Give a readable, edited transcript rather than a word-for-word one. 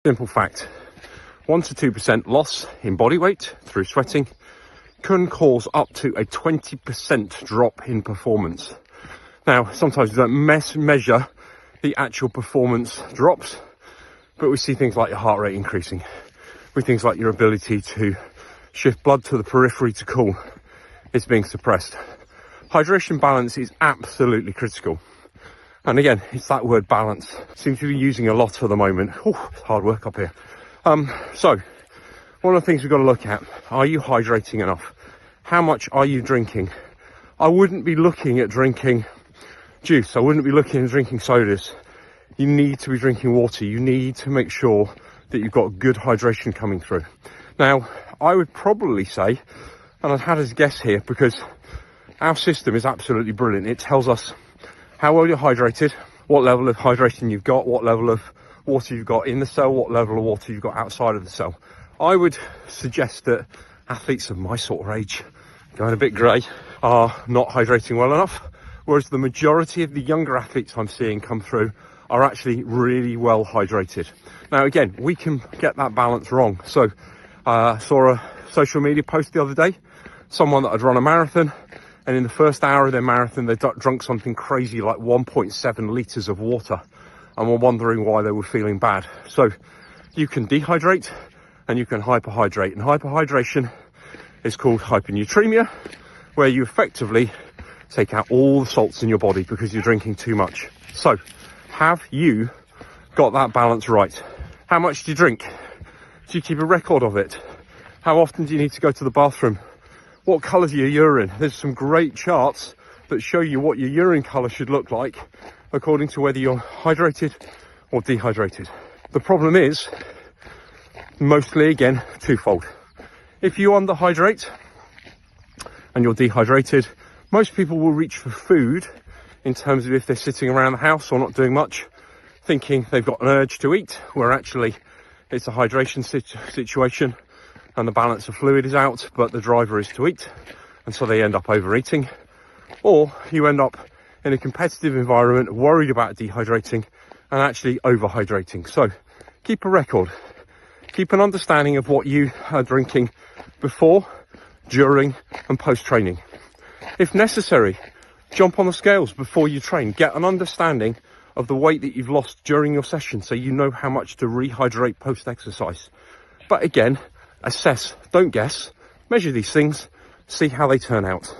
Simple fact, 1 to 2% loss in body weight through sweating can cause up to a 20% drop in performance. Now, sometimes we don't measure the actual performance drops, but we see things like your heart rate increasing, with things like your ability to shift blood to the periphery to cool is being suppressed. Hydration balance is absolutely critical. And again, it's that word balance. Seem to be using a lot at the moment. Oh, it's hard work up here. So one of the things we've got to look at, are you hydrating enough? How much are you drinking? I wouldn't be looking at drinking juice. I wouldn't be looking at drinking sodas. You need to be drinking water. You need to make sure that you've got good hydration coming through. Now, I would probably say, and I've had as a guess here, because our system is absolutely brilliant. It tells us how well you're hydrated, what level of hydration you've got, what level of water you've got in the cell, what level of water you've got outside of the cell. I would suggest that athletes of my sort of age, going a bit grey, are not hydrating well enough, whereas the majority of the younger athletes I'm seeing come through are actually really well hydrated. Now, again, we can get that balance wrong. So I saw a social media post the other day, someone that had run a marathon, and in the first hour of their marathon, they drunk something crazy like 1.7 litres of water, and were wondering why they were feeling bad. So you can dehydrate and you can hyperhydrate. And hyperhydration is called hypernatremia, where you effectively take out all the salts in your body because you're drinking too much. So have you got that balance right? How much do you drink? Do you keep a record of it? How often do you need to go to the bathroom? What colour's your urine? There's some great charts that show you what your urine colour should look like according to whether you're hydrated or dehydrated. The problem is, mostly again, twofold. If you underhydrate and you're dehydrated, most people will reach for food in terms of if they're sitting around the house or not doing much, thinking they've got an urge to eat, where actually it's a hydration situation and the balance of fluid is out, but the driver is to eat, and so they end up overeating. Or you end up in a competitive environment, worried about dehydrating and actually overhydrating. So keep a record, keep an understanding of what you are drinking before, during and post training. If necessary, jump on the scales before you train, get an understanding of the weight that you've lost during your session so you know how much to rehydrate post exercise. But again, assess, don't guess, measure these things, see how they turn out.